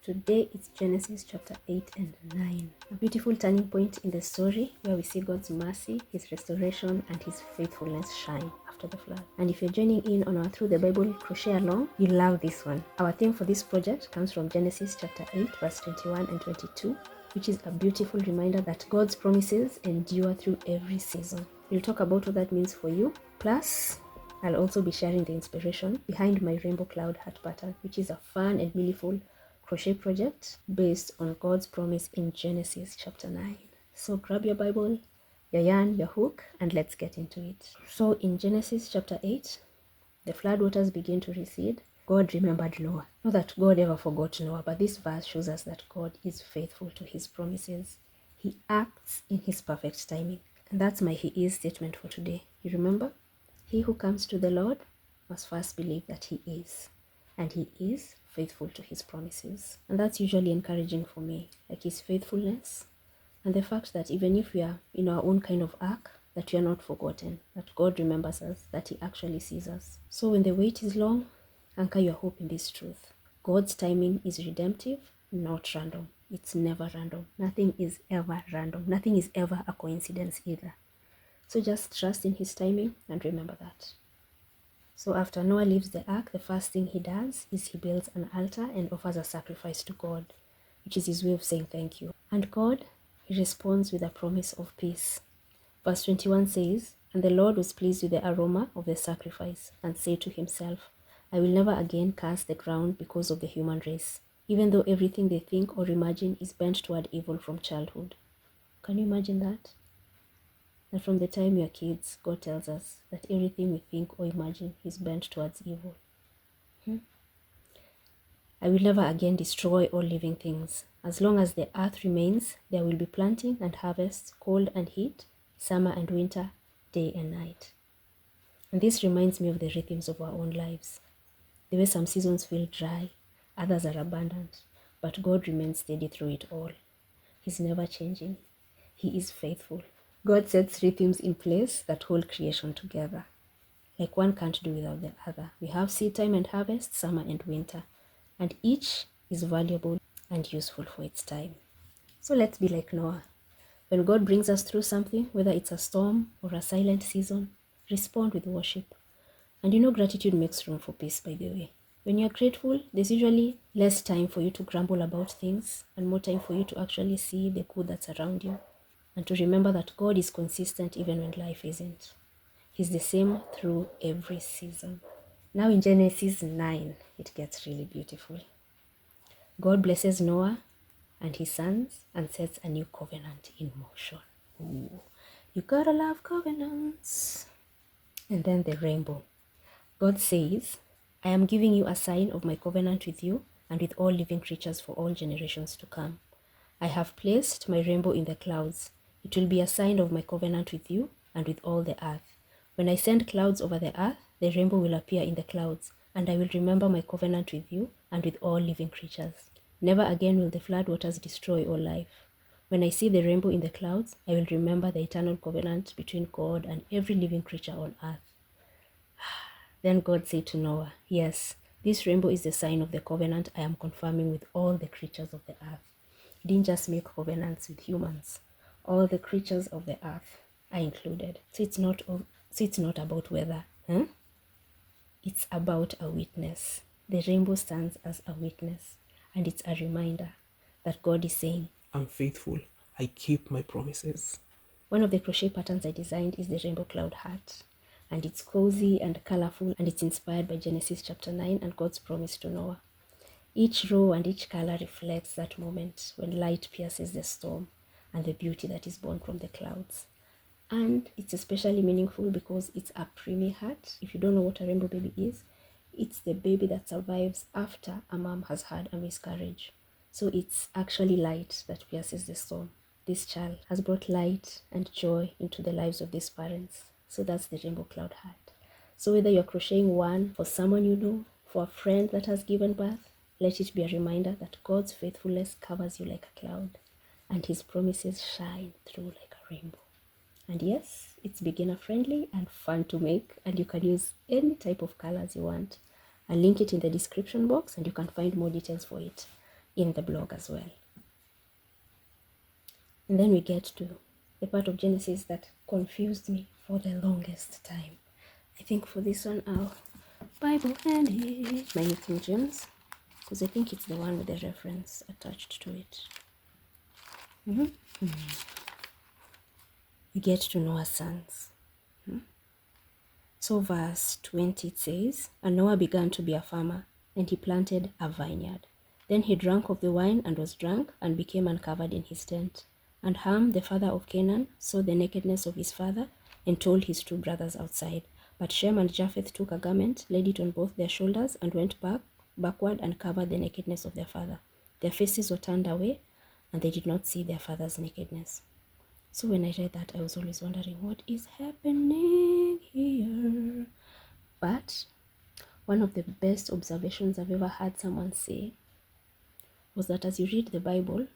Today it's Genesis chapter 8 and 9. A beautiful turning point in the story where we see God's mercy, His restoration, and His faithfulness shine after the flood. And if you're joining in on our Through the Bible Crochet Along, you'll love this one. Our theme for this project comes from Genesis chapter 8 verse 21 and 22, which is a beautiful reminder that God's promises endure through every season. We'll talk about what that means for you. Plus, I'll also be sharing the inspiration behind my rainbow cloud heart pattern, which is a fun and meaningful crochet project based on God's promise in Genesis chapter 9. So grab your Bible, your yarn, your hook, and let's get into it. So in Genesis chapter 8, the flood waters begin to recede. God remembered Noah. Not that God ever forgot Noah, but this verse shows us that God is faithful to His promises. He acts in His perfect timing. And that's my He is statement for today. You remember? He who comes to the Lord must first believe that He is. And He is faithful to His promises. And that's usually encouraging for me, like His faithfulness and the fact that even if we are in our own kind of arc, that we are not forgotten, that God remembers us, that He actually sees us. So when the wait is long, anchor your hope in this truth. God's timing is redemptive, not random. It's never random. Nothing is ever random. Nothing is ever a coincidence either. So just trust in His timing and remember that. So after Noah leaves the ark, the first thing he does is he builds an altar and offers a sacrifice to God, which is his way of saying thank you. And God, He responds with a promise of peace. Verse 21 says, "And the Lord was pleased with the aroma of the sacrifice, and said to Himself, I will never again curse the ground because of the human race, even though everything they think or imagine is bent toward evil from childhood." Can you imagine that? That from the time we are kids, God tells us that everything we think or imagine is bent towards evil. I will never again destroy all living things. As long as the earth remains, there will be planting and harvest, cold and heat, summer and winter, day and night. And this reminds me of the rhythms of our own lives. The way some seasons feel dry, others are abundant, but God remains steady through it all. He's never changing. He is faithful. God sets rhythms in place that hold creation together. Like one can't do without the other. We have seed time and harvest, summer and winter, and each is valuable and useful for its time. So let's be like Noah. When God brings us through something, whether it's a storm or a silent season, respond with worship. And you know, gratitude makes room for peace, by the way. When you're grateful, there's usually less time for you to grumble about things and more time for you to actually see the good that's around you and to remember that God is consistent even when life isn't. He's the same through every season. Now in Genesis 9, it gets really beautiful. God blesses Noah and his sons and sets a new covenant in motion. Ooh, you gotta love covenants. And then the rainbow. God says, I am giving you a sign of my covenant with you and with all living creatures for all generations to come. I have placed my rainbow in the clouds. It will be a sign of my covenant with you and with all the earth. When I send clouds over the earth, the rainbow will appear in the clouds, and I will remember my covenant with you and with all living creatures. Never again will the flood waters destroy all life. When I see the rainbow in the clouds, I will remember the eternal covenant between God and every living creature on earth. Then God said to Noah, yes, this rainbow is the sign of the covenant I am confirming with all the creatures of the earth. He didn't just make covenants with humans. All the creatures of the earth are included. So it's not about weather. It's about a witness. The rainbow stands as a witness. And it's a reminder that God is saying, I'm faithful. I keep my promises. One of the crochet patterns I designed is the rainbow cloud heart. And it's cozy and colorful, and it's inspired by Genesis chapter 9 and God's promise to Noah. Each row and each color reflects that moment when light pierces the storm and the beauty that is born from the clouds. And it's especially meaningful because it's a preemie heart. If you don't know what a rainbow baby is, it's the baby that survives after a mom has had a miscarriage. So it's actually light that pierces the storm. This child has brought light and joy into the lives of these parents. So that's the rainbow cloud heart. So whether you're crocheting one for someone you know, for a friend that has given birth, let it be a reminder that God's faithfulness covers you like a cloud and His promises shine through like a rainbow. And yes, it's beginner friendly and fun to make, and you can use any type of colors you want. I'll link it in the description box and you can find more details for it. in the blog as well. And then we get to the part of Genesis that confused me for the longest time. I think for this one, I'll Bible handy, my New King James, because I think it's the one with the reference attached to it. We get to Noah's sons. So verse 20 it says, "And Noah began to be a farmer, and he planted a vineyard. Then he drank of the wine and was drunk, and became uncovered in his tent. And Ham, the father of Canaan, saw the nakedness of his father, and told his two brothers outside. But Shem and Japheth took a garment, laid it on both their shoulders, and went backward and covered the nakedness of their father. Their faces were turned away, and they did not see their father's nakedness." So when I read that, I was always wondering, what is happening here? But one of the best observations I've ever heard someone say was that as you read the Bible,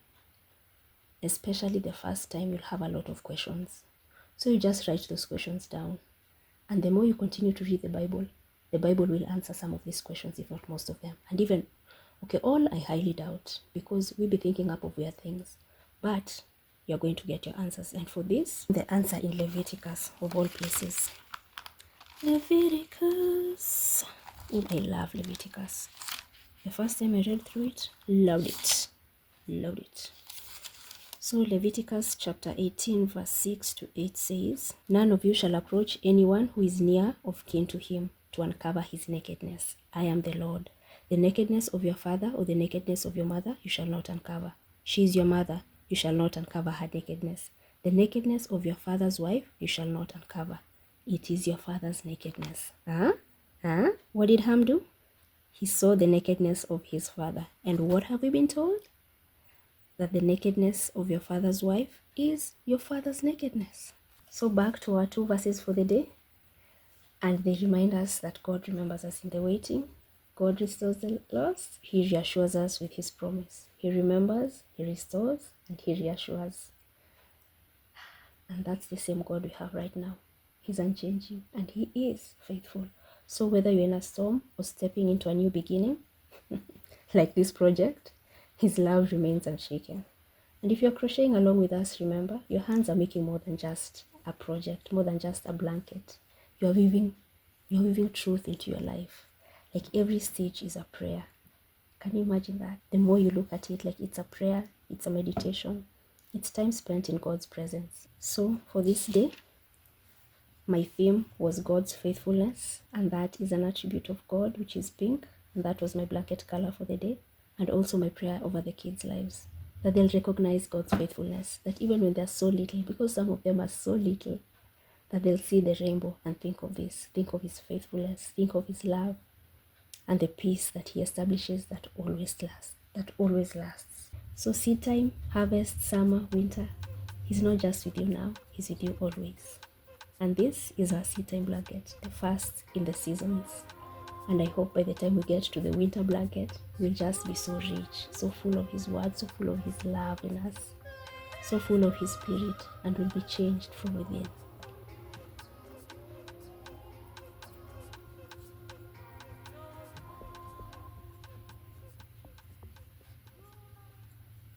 especially the first time, you'll have a lot of questions. So you just write those questions down. And the more you continue to read the Bible will answer some of these questions, if not most of them. And even, okay, all I highly doubt, because we'll be thinking up of weird things. But you're going to get your answers. And for this, the answer in Leviticus, of all places. Leviticus. Oh, I love Leviticus. The first time I read through it, loved it. Loved it. So Leviticus chapter 18 verse 6 to 8 says, "None of you shall approach anyone who is near of kin to him to uncover his nakedness. I am the Lord. The nakedness of your father or the nakedness of your mother you shall not uncover. She is your mother. You shall not uncover her nakedness. The nakedness of your father's wife you shall not uncover. It is your father's nakedness." What did Ham do? He saw the nakedness of his father. And what have we been told? That the nakedness of your father's wife is your father's nakedness. So back to our 2 verses for the day. And they remind us that God remembers us in the waiting. God restores the lost. He reassures us with his promise. He remembers, he restores, and he reassures. And that's the same God we have right now. He's unchanging and he is faithful. So whether you're in a storm or stepping into a new beginning, like this project, his love remains unshaken. And if you're crocheting along with us, remember, your hands are making more than just a project, more than just a blanket. You're weaving truth into your life. Like every stitch is a prayer. Can you imagine that? The more you look at it, like it's a prayer, it's a meditation, it's time spent in God's presence. So for this day, my theme was God's faithfulness, and that is an attribute of God, which is pink, and that was my blanket color for the day. And also my prayer over the kids' lives, that they'll recognize God's faithfulness, that even when they're so little, because some of them are so little, that they'll see the rainbow and think of this, think of his faithfulness, think of his love, and the peace that he establishes that always lasts. So seed time, harvest, summer, winter, he's not just with you now, he's with you always. And this is our seed time blanket, the first in the seasons. And I hope by the time we get to the winter blanket, we'll just be so rich, so full of his word, so full of his love in us, so full of his spirit, and we'll be changed from within.